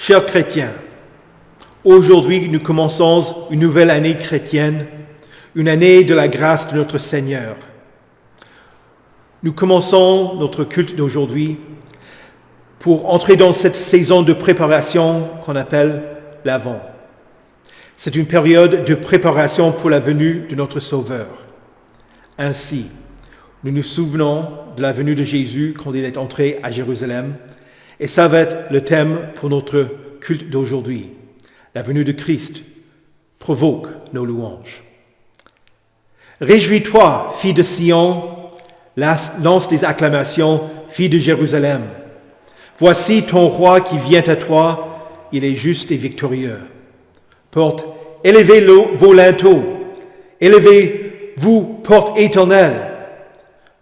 Chers chrétiens, aujourd'hui nous commençons une nouvelle année chrétienne, une année de la grâce de notre Seigneur. Nous commençons notre culte d'aujourd'hui pour entrer dans cette saison de préparation qu'on appelle l'Avent. C'est une période de préparation pour la venue de notre Sauveur. Ainsi, nous nous souvenons de la venue de Jésus quand il est entré à Jérusalem, et ça va être le thème pour notre culte d'aujourd'hui. La venue de Christ provoque nos louanges. Réjouis-toi, fille de Sion, lance des acclamations, fille de Jérusalem. Voici ton roi qui vient à toi, il est juste et victorieux. Élevez vos linteaux, élevez-vous, porte éternelle,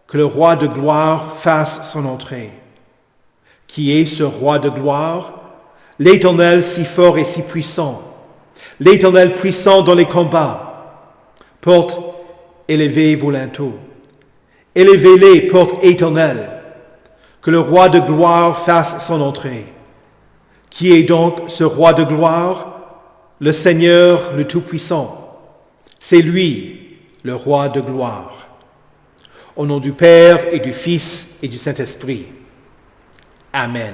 que le roi de gloire fasse son entrée. Qui est ce roi de gloire? L'Éternel si fort et si puissant, l'Éternel puissant dans les combats. Élevez vos linteaux, élevez-les, porte éternelle, que le roi de gloire fasse son entrée. Qui est donc ce roi de gloire? Le Seigneur le Tout-Puissant. C'est lui, le roi de gloire. Au nom du Père et du Fils et du Saint-Esprit. Amen.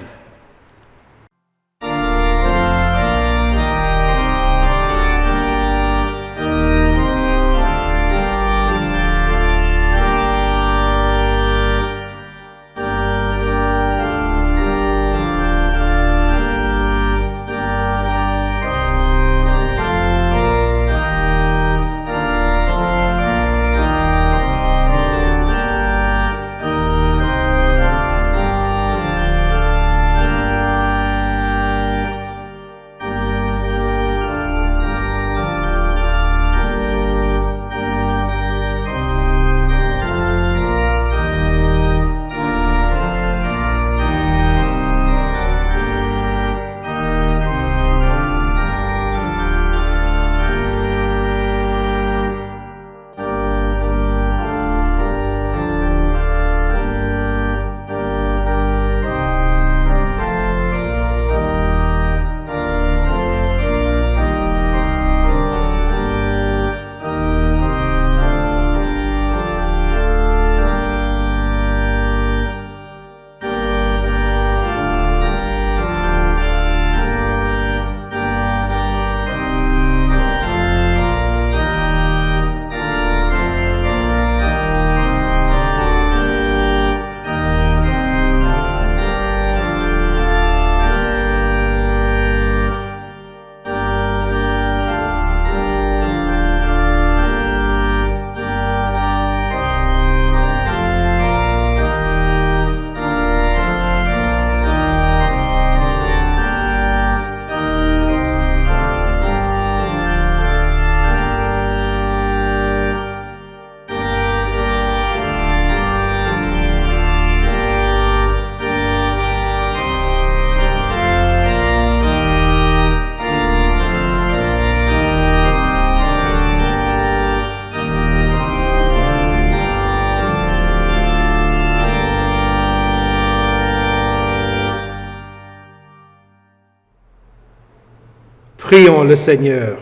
Prions le Seigneur.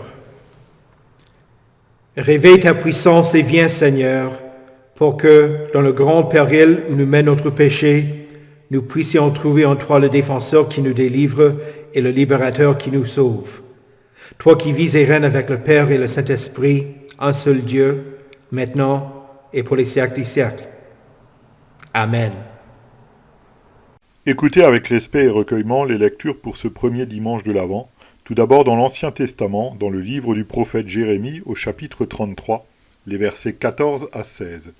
Réveille ta puissance et viens, Seigneur, pour que, dans le grand péril où nous mène notre péché, nous puissions trouver en toi le défenseur qui nous délivre et le libérateur qui nous sauve. Toi qui vis et règnes avec le Père et le Saint-Esprit, un seul Dieu, maintenant et pour les siècles des siècles. Amen. Écoutez avec respect et recueillement les lectures pour ce premier dimanche de l'Avent. Tout d'abord dans l'Ancien Testament, dans le livre du prophète Jérémie, au chapitre 33, les versets 14 à 16.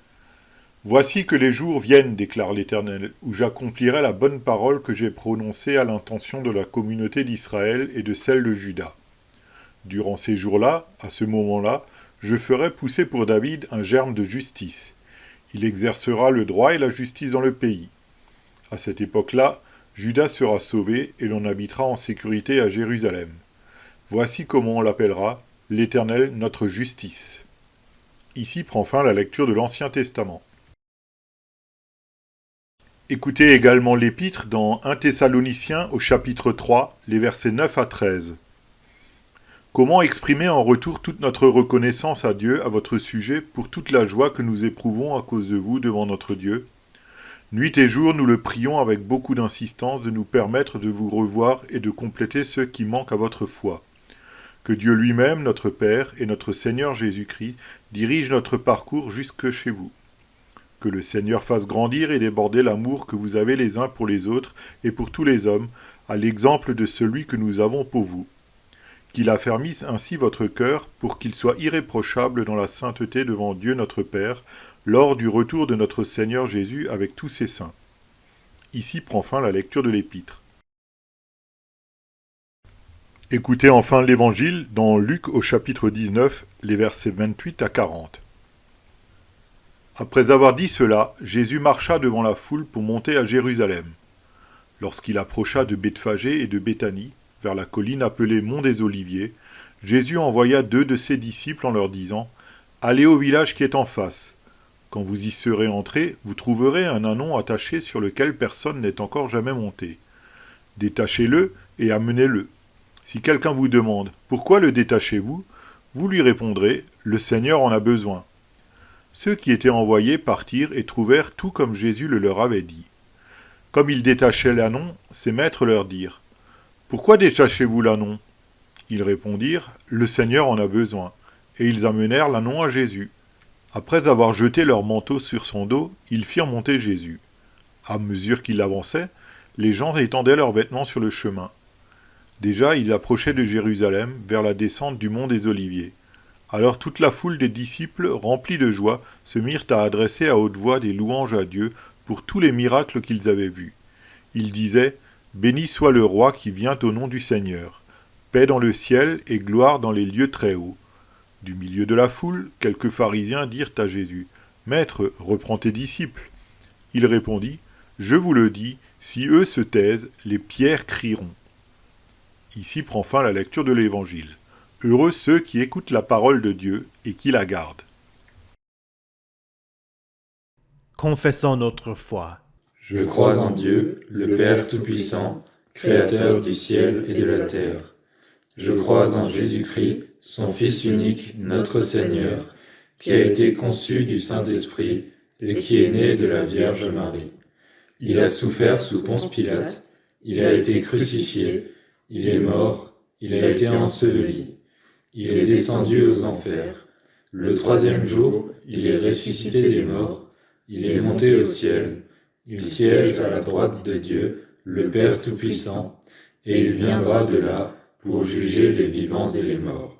« Voici que les jours viennent, déclare l'Éternel, où j'accomplirai la bonne parole que j'ai prononcée à l'intention de la communauté d'Israël et de celle de Juda. Durant ces jours-là, à ce moment-là, je ferai pousser pour David un germe de justice. Il exercera le droit et la justice dans le pays. À cette époque-là, Juda sera sauvé et l'on habitera en sécurité à Jérusalem. Voici comment on l'appellera, l'Éternel notre justice. » Ici prend fin la lecture de l'Ancien Testament. Écoutez également l'épître dans 1 Thessaloniciens au chapitre 3, les versets 9 à 13. Comment exprimer en retour toute notre reconnaissance à Dieu à votre sujet pour toute la joie que nous éprouvons à cause de vous devant notre Dieu ? Nuit et jour, nous le prions avec beaucoup d'insistance de nous permettre de vous revoir et de compléter ce qui manque à votre foi. Que Dieu lui-même, notre Père et notre Seigneur Jésus-Christ, dirige notre parcours jusque chez vous. Que le Seigneur fasse grandir et déborder l'amour que vous avez les uns pour les autres et pour tous les hommes, à l'exemple de celui que nous avons pour vous. Qu'il affermisse ainsi votre cœur pour qu'il soit irréprochable dans la sainteté devant Dieu notre Père, lors du retour de notre Seigneur Jésus avec tous ses saints. Ici prend fin la lecture de l'Épître. Écoutez enfin l'Évangile dans Luc au chapitre 19, les versets 28 à 40. Après avoir dit cela, Jésus marcha devant la foule pour monter à Jérusalem. Lorsqu'il approcha de Bethphagée et de Béthanie, vers la colline appelée Mont des Oliviers, Jésus envoya 2 de ses disciples en leur disant « Allez au village qui est en face. Quand vous y serez entrés, vous trouverez un ânon attaché sur lequel personne n'est encore jamais monté. Détachez-le et amenez-le. Si quelqu'un vous demande « Pourquoi le détachez-vous ?» vous lui répondrez « Le Seigneur en a besoin. » Ceux qui étaient envoyés partirent et trouvèrent tout comme Jésus le leur avait dit. Comme ils détachaient l'ânon, ses maîtres leur dirent « Pourquoi détachez-vous l'ânon » Ils répondirent « Le Seigneur en a besoin. » Et ils amenèrent l'ânon à Jésus. Après avoir jeté leur manteau sur son dos, ils firent monter Jésus. À mesure qu'il avançait, les gens étendaient leurs vêtements sur le chemin. Déjà, il approchait de Jérusalem, vers la descente du mont des Oliviers. Alors toute la foule des disciples, remplis de joie, se mirent à adresser à haute voix des louanges à Dieu pour tous les miracles qu'ils avaient vus. Ils disaient « Béni soit le roi qui vient au nom du Seigneur. Paix dans le ciel et gloire dans les lieux très hauts. » Du milieu de la foule, quelques pharisiens dirent à Jésus « Maître, reprends tes disciples. » Il répondit « Je vous le dis, si eux se taisent, les pierres crieront. » Ici prend fin la lecture de l'Évangile. Heureux ceux qui écoutent la parole de Dieu et qui la gardent. Confessons notre foi. Je crois en Dieu, le Père Tout-Puissant, Créateur du ciel et de la terre. Je crois en Jésus-Christ, son Fils unique, notre Seigneur, qui a été conçu du Saint-Esprit et qui est né de la Vierge Marie. Il a souffert sous Ponce Pilate, il a été crucifié, il est mort, il a été enseveli. Il est descendu aux enfers. Le 3e jour, il est ressuscité des morts. Il est monté au ciel. Il siège à la droite de Dieu, le Père Tout-Puissant, et il viendra de là pour juger les vivants et les morts.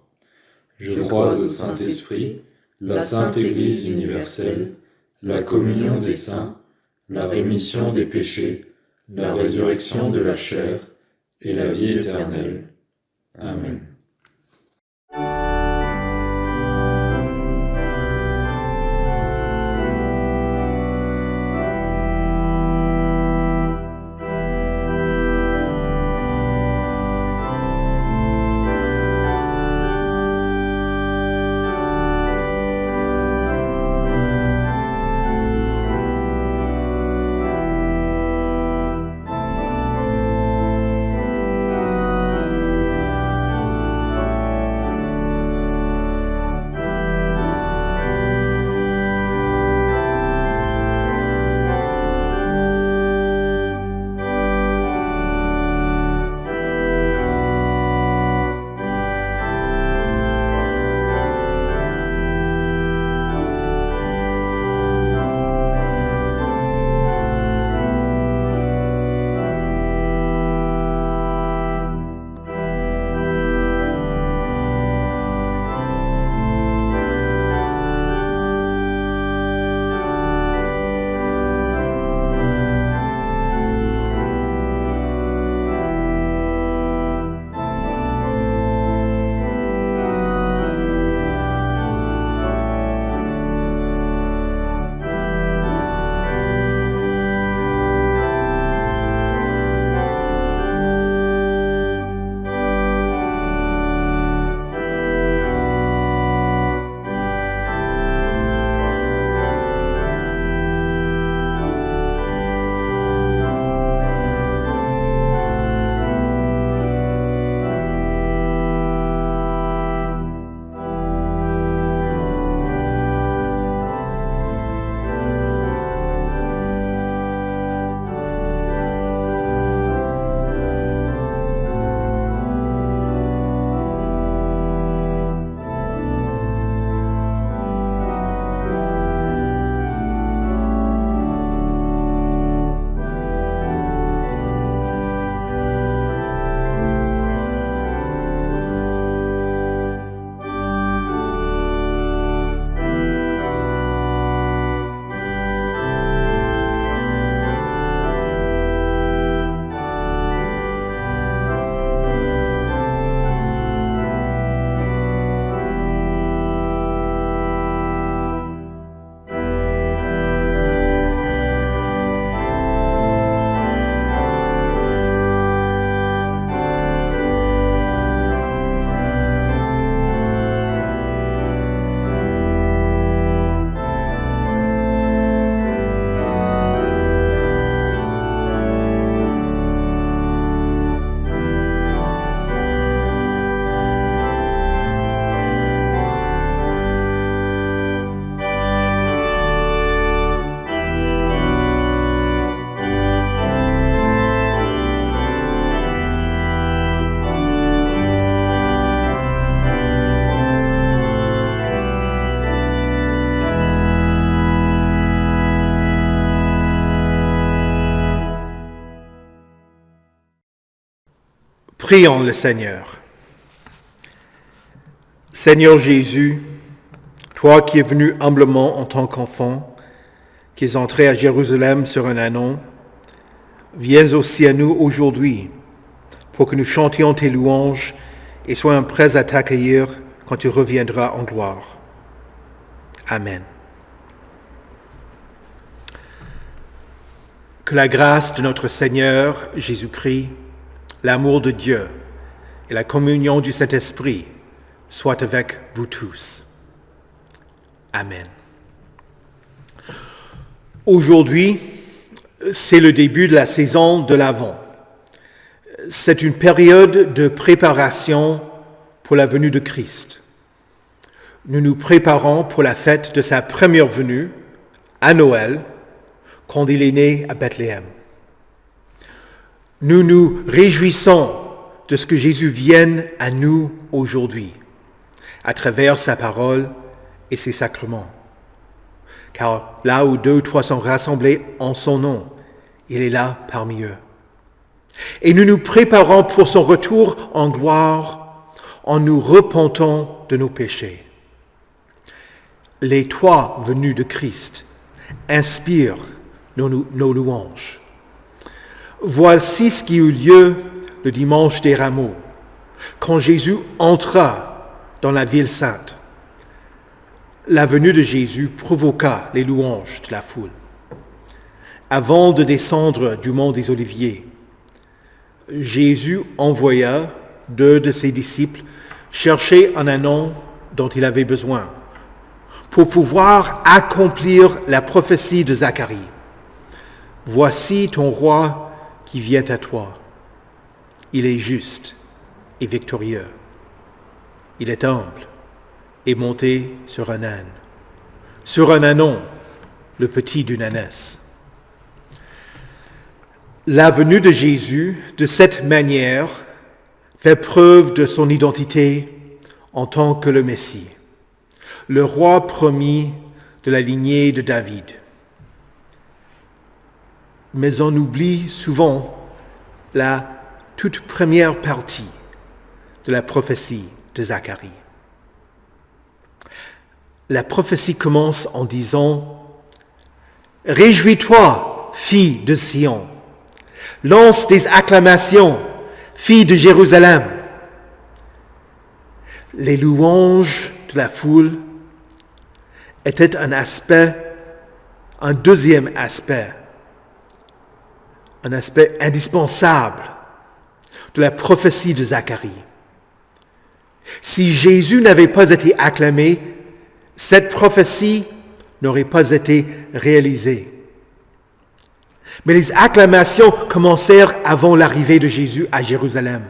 Je crois au Saint-Esprit, la Sainte Église universelle, la communion des saints, la rémission des péchés, la résurrection de la chair et la vie éternelle. Amen. Prions le Seigneur. Seigneur Jésus, toi qui es venu humblement en tant qu'enfant, qui es entré à Jérusalem sur un ânon, viens aussi à nous aujourd'hui pour que nous chantions tes louanges et soyons prêts à t'accueillir quand tu reviendras en gloire. Amen. Que la grâce de notre Seigneur Jésus-Christ, l'amour de Dieu et la communion du Saint-Esprit soient avec vous tous. Amen. Aujourd'hui, c'est le début de la saison de l'Avent. C'est une période de préparation pour la venue de Christ. Nous nous préparons pour la fête de sa première venue, à Noël, quand il est né à Bethléem. Nous nous réjouissons de ce que Jésus vienne à nous aujourd'hui, à travers sa parole et ses sacrements. Car là où 2 ou 3 sont rassemblés en son nom, il est là parmi eux. Et nous nous préparons pour son retour en gloire en nous repentant de nos péchés. Les 3 venues de Christ inspirent nos louanges. Voici ce qui eut lieu le dimanche des Rameaux, quand Jésus entra dans la ville sainte. La venue de Jésus provoqua les louanges de la foule. Avant de descendre du mont des Oliviers, Jésus envoya 2 de ses disciples chercher un ânon dont il avait besoin pour pouvoir accomplir la prophétie de Zacharie. Voici ton roi qui vient à toi. Il est juste et victorieux. Il est humble et monté sur un âne, sur un ânon, le petit d'une ânesse. La venue de Jésus, de cette manière, fait preuve de son identité en tant que le Messie, le roi promis de la lignée de David. Mais on oublie souvent la toute première partie de la prophétie de Zacharie. La prophétie commence en disant « Réjouis-toi, fille de Sion, lance des acclamations, fille de Jérusalem. » Les louanges de la foule étaient un deuxième aspect, un aspect indispensable de la prophétie de Zacharie. Si Jésus n'avait pas été acclamé, cette prophétie n'aurait pas été réalisée. Mais les acclamations commencèrent avant l'arrivée de Jésus à Jérusalem.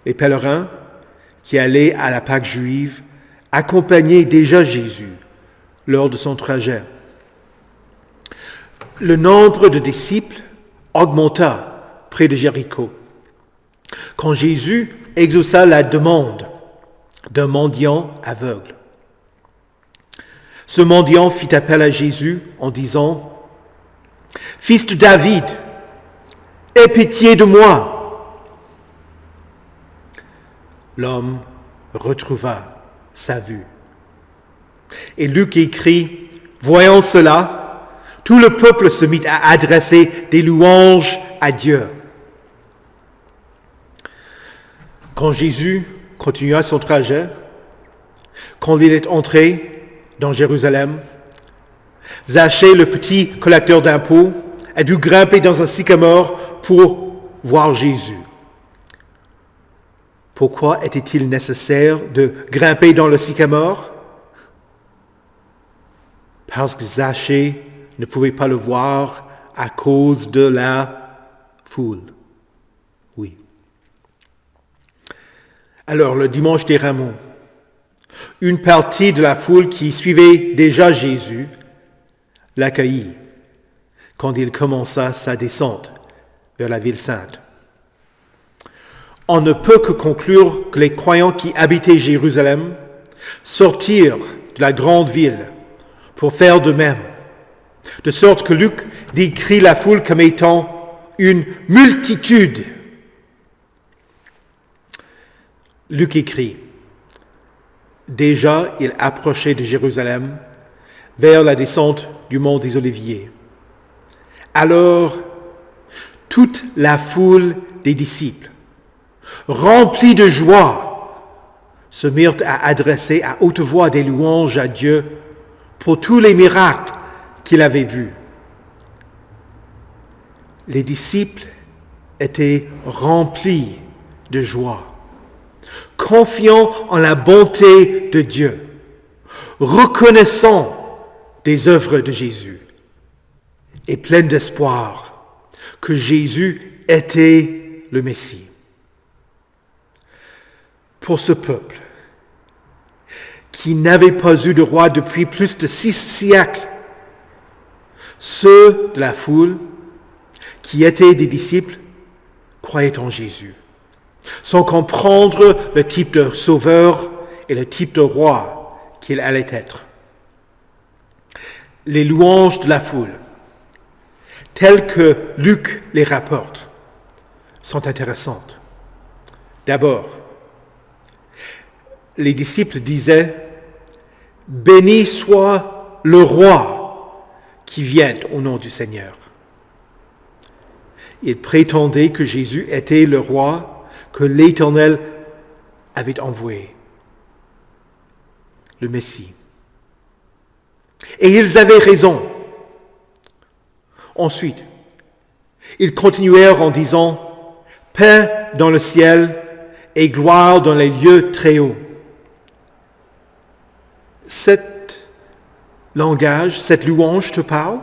Les pèlerins qui allaient à la Pâque juive accompagnaient déjà Jésus lors de son trajet. Le nombre de disciples augmenta près de Jéricho. Quand Jésus exauça la demande d'un mendiant aveugle, ce mendiant fit appel à Jésus en disant « Fils de David, aie pitié de moi !» L'homme retrouva sa vue. Et Luc écrit « Voyant cela, tout le peuple se mit à adresser des louanges à Dieu. » Quand Jésus continua son trajet, quand il est entré dans Jérusalem, Zachée, le petit collecteur d'impôts, a dû grimper dans un sycamore pour voir Jésus. Pourquoi était-il nécessaire de grimper dans le sycamore? Parce que Zachée ne pouvait pas le voir à cause de la foule. Oui. Alors, le dimanche des Rameaux, une partie de la foule qui suivait déjà Jésus l'accueillit quand il commença sa descente vers la ville sainte. On ne peut que conclure que les croyants qui habitaient Jérusalem sortirent de la grande ville pour faire de même, de sorte que Luc décrit la foule comme étant une multitude Luc écrit, « Déjà, il approchait de Jérusalem vers la descente du mont des Oliviers. Alors, toute la foule des disciples, remplis de joie, se mirent à adresser à haute voix des louanges à Dieu pour tous les miracles qu'il avait vus. Les disciples étaient remplis de joie, confiants en la bonté de Dieu, reconnaissant des œuvres de Jésus et pleins d'espoir que Jésus était le Messie. Pour ce peuple, qui n'avait pas eu de roi depuis plus de 6 siècles, ceux de la foule qui étaient des disciples croyaient en Jésus, sans comprendre le type de sauveur et le type de roi qu'il allait être. Les louanges de la foule, telles que Luc les rapporte, sont intéressantes. D'abord, les disciples disaient « Béni soit le roi qui vient au nom du Seigneur ». Ils prétendaient que Jésus était le roi que l'Éternel avait envoyé, le Messie. Et ils avaient raison. Ensuite, ils continuèrent en disant « Paix dans le ciel et gloire dans les lieux très hauts ». Cet langage, cette louange te parle?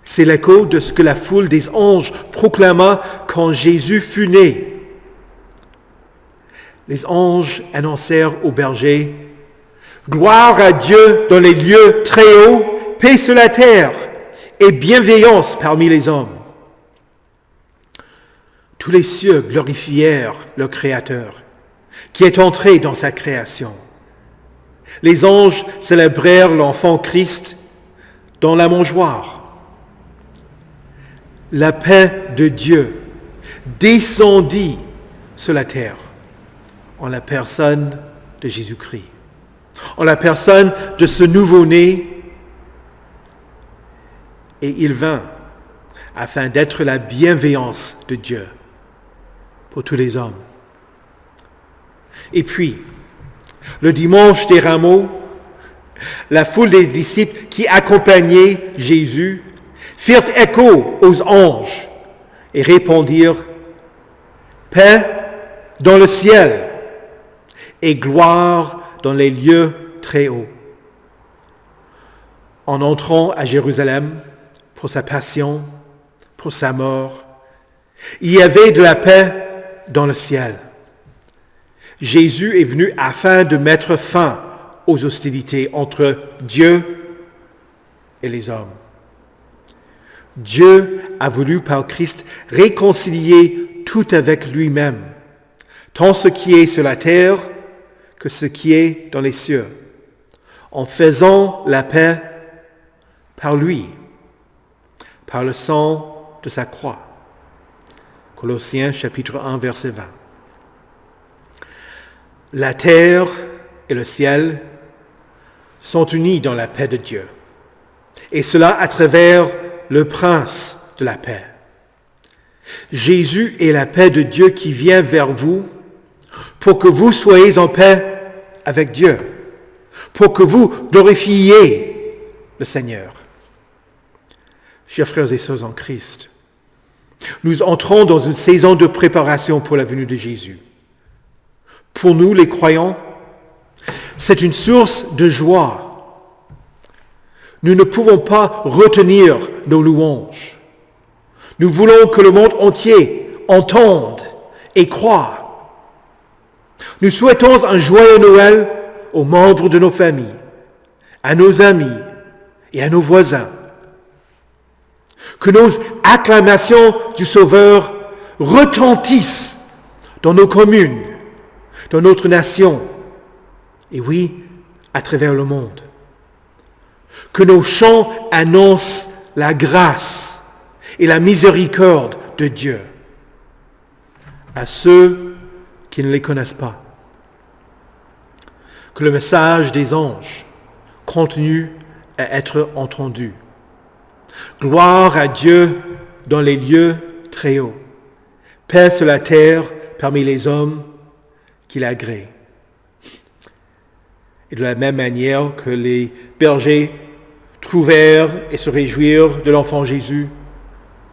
C'est l'écho de ce que la foule des anges proclama quand Jésus fut né. Les anges annoncèrent aux bergers « Gloire à Dieu dans les lieux très hauts, paix sur la terre et bienveillance parmi les hommes. » Tous les cieux glorifièrent leur Créateur, qui est entré dans sa création. Les anges célébrèrent l'enfant Christ dans la mangeoire. La paix de Dieu descendit sur la terre en la personne de Jésus-Christ, en la personne de ce nouveau-né, et il vint afin d'être la bienveillance de Dieu pour tous les hommes. Et puis, le dimanche des Rameaux, la foule des disciples qui accompagnaient Jésus firent écho aux anges et répondirent « Paix dans le ciel et gloire dans les lieux très hauts. » En entrant à Jérusalem pour sa passion, pour sa mort, il y avait de la paix dans le ciel. Jésus est venu afin de mettre fin aux hostilités entre Dieu et les hommes. Dieu a voulu par Christ réconcilier tout avec lui-même, tant ce qui est sur la terre que ce qui est dans les cieux, en faisant la paix par lui, par le sang de sa croix. Colossiens chapitre 1, verset 20. La terre et le ciel sont unis dans la paix de Dieu, et cela à travers le prince de la paix. Jésus est la paix de Dieu qui vient vers vous pour que vous soyez en paix avec Dieu, pour que vous glorifiez le Seigneur. Chers frères et sœurs en Christ, nous entrons dans une saison de préparation pour la venue de Jésus. Pour nous, les croyants, c'est une source de joie. Nous ne pouvons pas retenir nos louanges. Nous voulons que le monde entier entende et croie. Nous souhaitons un joyeux Noël aux membres de nos familles, à nos amis et à nos voisins. Que nos acclamations du Sauveur retentissent dans nos communes, dans notre nation, et oui, à travers le monde. Que nos chants annoncent la grâce et la miséricorde de Dieu à ceux qui ne les connaissent pas. Que le message des anges continue à être entendu. Gloire à Dieu dans les lieux très hauts. Paix sur la terre parmi les hommes qu'il agrée. Et de la même manière que les bergers trouvèrent et se réjouirent de l'enfant Jésus,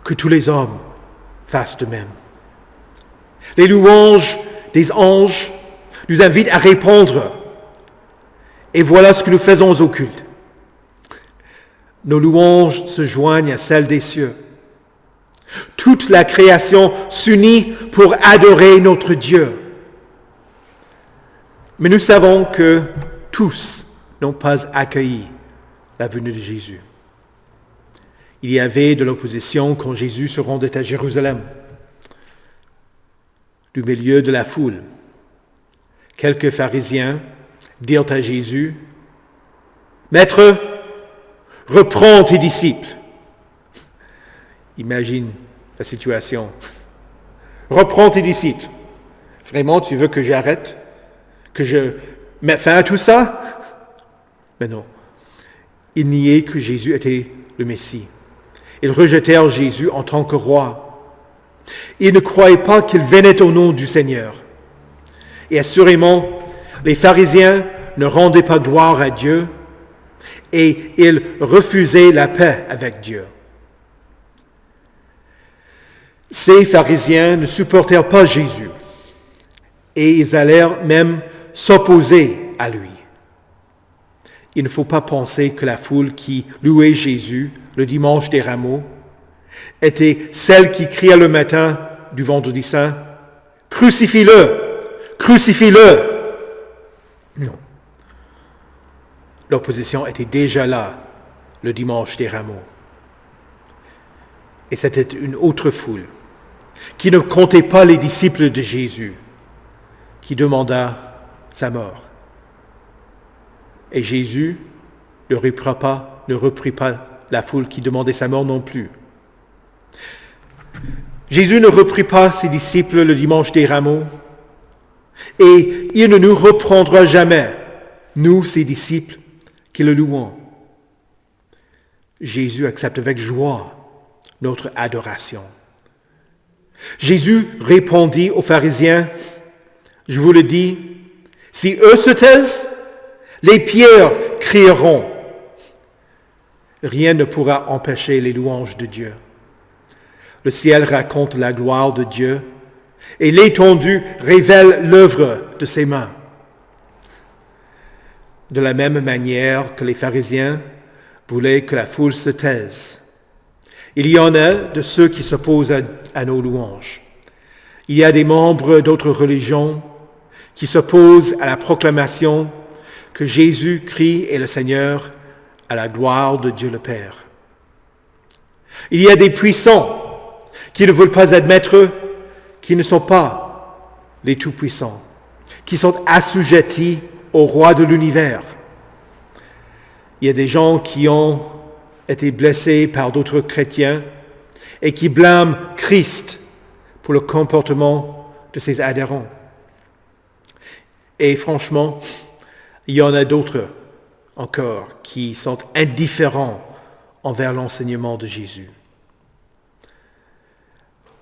que tous les hommes fassent de même. Les louanges des anges nous invitent à répondre. Et voilà ce que nous faisons aux cultes. Nos louanges se joignent à celles des cieux. Toute la création s'unit pour adorer notre Dieu. Mais nous savons que tous n'ont pas accueilli la venue de Jésus. Il y avait de l'opposition quand Jésus se rendait à Jérusalem. Du milieu de la foule, quelques pharisiens dirent à Jésus, « Maître, reprends tes disciples. » Imagine la situation. « Reprends tes disciples. Vraiment, tu veux que j'arrête? Que je mette fin à tout ça? » Mais non. Ils niaient que Jésus était le Messie. Ils rejetèrent Jésus en tant que roi. Ils ne croyaient pas qu'il venait au nom du Seigneur. Et assurément, les pharisiens ne rendaient pas gloire à Dieu et ils refusaient la paix avec Dieu. Ces pharisiens ne supportèrent pas Jésus et ils allèrent même s'opposer à lui. Il ne faut pas penser que la foule qui louait Jésus le dimanche des Rameaux était celle qui criait le matin du vendredi saint, « Crucifie-le! Crucifie-le » Non. L'opposition était déjà là le dimanche des Rameaux. Et c'était une autre foule qui ne comptait pas les disciples de Jésus, qui demanda sa mort. Et Jésus ne reprit pas la foule qui demandait sa mort non plus. Jésus ne reprit pas ses disciples le dimanche des Rameaux et il ne nous reprendra jamais, nous, ses disciples, qui le louons. Jésus accepte avec joie notre adoration. Jésus répondit aux pharisiens, « Je vous le dis, si eux se taisent, les pierres crieront. Rien ne pourra empêcher les louanges de Dieu. Le ciel raconte la gloire de Dieu et l'étendue révèle l'œuvre de ses mains. De la même manière que les pharisiens voulaient que la foule se taise, il y en a de ceux qui s'opposent à nos louanges. Il y a des membres d'autres religions qui s'opposent à la proclamation que Jésus-Christ est le Seigneur à la gloire de Dieu le Père. Il y a des puissants qui ne veulent pas admettre qu'ils ne sont pas les tout-puissants, qui sont assujettis au roi de l'univers. Il y a des gens qui ont été blessés par d'autres chrétiens et qui blâment Christ pour le comportement de ses adhérents. Et franchement, il y en a d'autres encore qui sont indifférents envers l'enseignement de Jésus.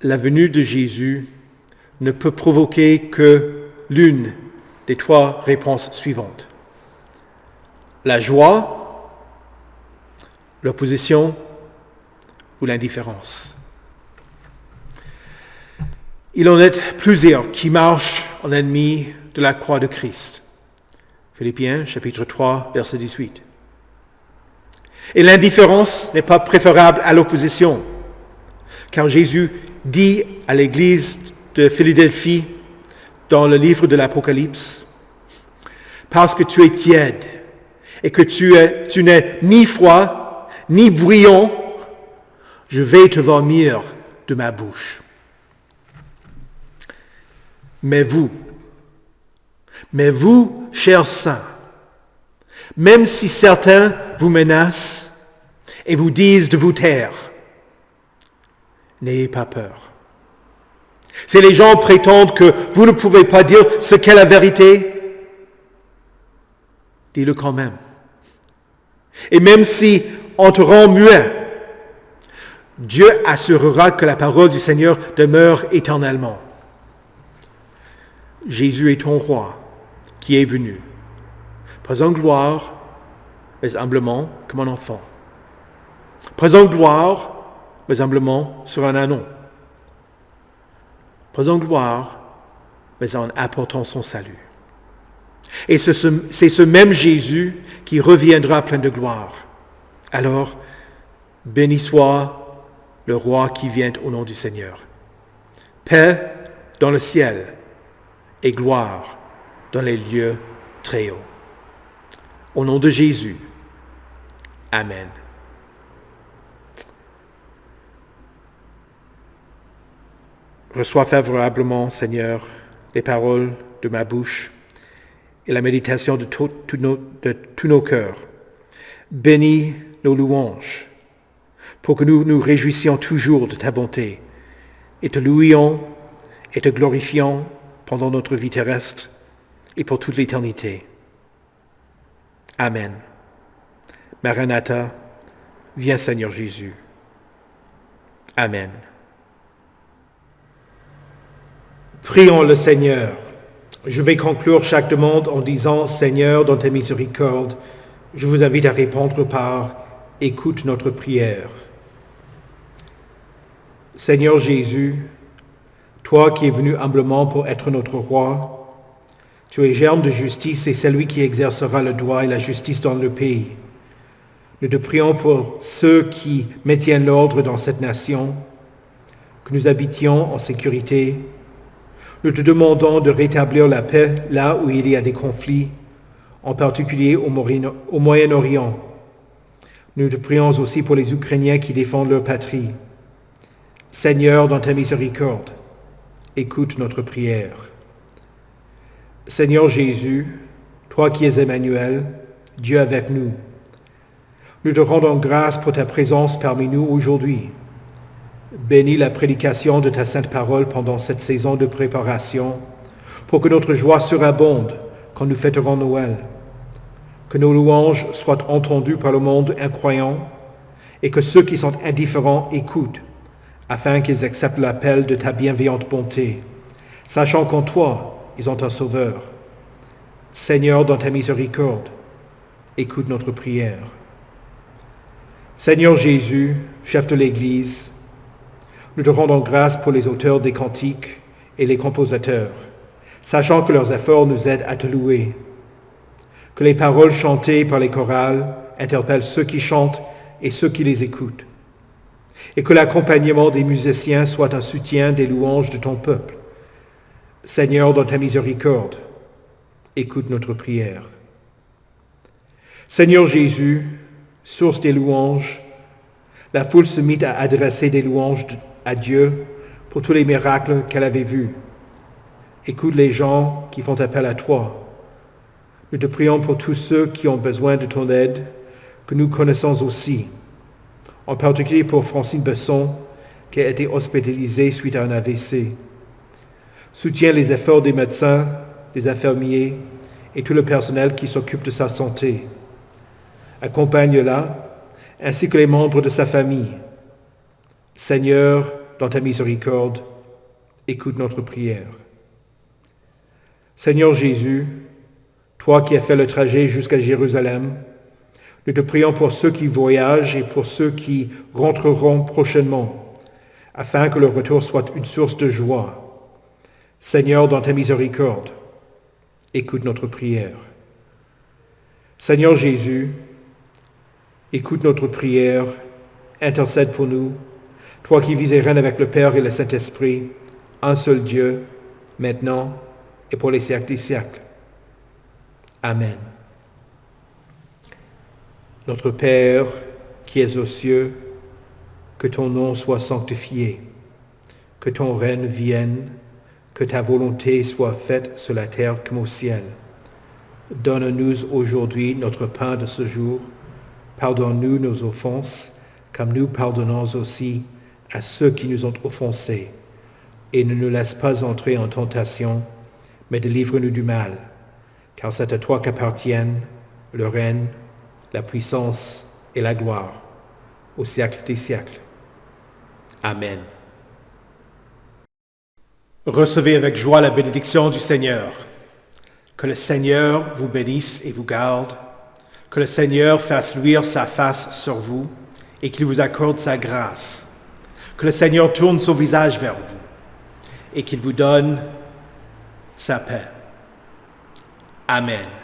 La venue de Jésus ne peut provoquer que l'une des trois réponses suivantes. La joie, l'opposition ou l'indifférence. Il en est plusieurs qui marchent en ennemi de la croix de Christ. Philippiens, chapitre 3, verset 18. Et l'indifférence n'est pas préférable à l'opposition, car Jésus dit à l'église de Philadelphie dans le livre de l'Apocalypse, « Parce que tu es tiède et que tu n'es ni froid ni bouillant, je vais te vomir de ma bouche. » Mais vous, chers saints, même si certains vous menacent et vous disent de vous taire, n'ayez pas peur. Si les gens prétendent que vous ne pouvez pas dire ce qu'est la vérité, dis-le quand même. Et même si on te rend muet, Dieu assurera que la parole du Seigneur demeure éternellement. Jésus est ton roi qui est venu. Pas en gloire, mais humblement comme un enfant. Pas en gloire, mais humblement sur un ânon. Pas en gloire, mais en apportant son salut. Et c'est ce même Jésus qui reviendra plein de gloire. Alors, béni soit le roi qui vient au nom du Seigneur. Paix dans le ciel et gloire dans les lieux très hauts. Au nom de Jésus. Amen. Reçois favorablement, Seigneur, les paroles de ma bouche et la méditation de tous nos cœurs. Bénis nos louanges, pour que nous nous réjouissions toujours de ta bonté, et te louions et te glorifions pendant notre vie terrestre et pour toute l'éternité. Amen. Maranatha, viens Seigneur Jésus. Amen. Prions le Seigneur. Je vais conclure chaque demande en disant, Seigneur, dans ta miséricorde, je vous invite à répondre par « Écoute notre prière ». Seigneur Jésus, toi qui es venu humblement pour être notre roi, tu es germe de justice et celui qui exercera le droit et la justice dans le pays. Nous te prions pour ceux qui maintiennent l'ordre dans cette nation, que nous habitions en sécurité. Nous te demandons de rétablir la paix là où il y a des conflits, en particulier au Moyen-Orient. Nous te prions aussi pour les Ukrainiens qui défendent leur patrie. Seigneur, dans ta miséricorde, écoute notre prière. Seigneur Jésus, toi qui es Emmanuel, Dieu avec nous, nous te rendons grâce pour ta présence parmi nous aujourd'hui. Bénis la prédication de ta sainte parole pendant cette saison de préparation, pour que notre joie surabonde quand nous fêterons Noël, que nos louanges soient entendues par le monde incroyant et que ceux qui sont indifférents écoutent, afin qu'ils acceptent l'appel de ta bienveillante bonté, sachant qu'en toi, ils ont un sauveur. Seigneur, dans ta miséricorde, écoute notre prière. Seigneur Jésus, chef de l'Église, nous te rendons grâce pour les auteurs des cantiques et les compositeurs, sachant que leurs efforts nous aident à te louer. Que les paroles chantées par les chorales interpellent ceux qui chantent et ceux qui les écoutent. Et que l'accompagnement des musiciens soit un soutien des louanges de ton peuple. Seigneur, dans ta miséricorde, écoute notre prière. Seigneur Jésus, source des louanges, la foule se mit à adresser des louanges à Dieu pour tous les miracles qu'elle avait vus. Écoute les gens qui font appel à toi. Nous te prions pour tous ceux qui ont besoin de ton aide, que nous connaissons aussi. En particulier pour Francine Besson, qui a été hospitalisée suite à un AVC. Soutiens les efforts des médecins, des infirmiers et tout le personnel qui s'occupe de sa santé. Accompagne-la, ainsi que les membres de sa famille. Seigneur, dans ta miséricorde, écoute notre prière. Seigneur Jésus, toi qui as fait le trajet jusqu'à Jérusalem, nous te prions pour ceux qui voyagent et pour ceux qui rentreront prochainement, afin que leur retour soit une source de joie. Seigneur, dans ta miséricorde, écoute notre prière. Seigneur Jésus, écoute notre prière, intercède pour nous, toi qui vis et règnes avec le Père et le Saint-Esprit, un seul Dieu, maintenant et pour les siècles des siècles. Amen. Notre Père, qui es aux cieux, que ton nom soit sanctifié, que ton règne vienne, que ta volonté soit faite sur la terre comme au ciel. Donne-nous aujourd'hui notre pain de ce jour. Pardonne-nous nos offenses, comme nous pardonnons aussi à ceux qui nous ont offensés. et ne nous laisse pas entrer en tentation, mais délivre-nous du mal, car c'est à toi qu'appartiennent le règne, la puissance et la gloire, au siècle des siècles. Amen. Recevez avec joie la bénédiction du Seigneur. Que le Seigneur vous bénisse et vous garde. Que le Seigneur fasse luire sa face sur vous et qu'il vous accorde sa grâce. Que le Seigneur tourne son visage vers vous et qu'il vous donne sa paix. Amen.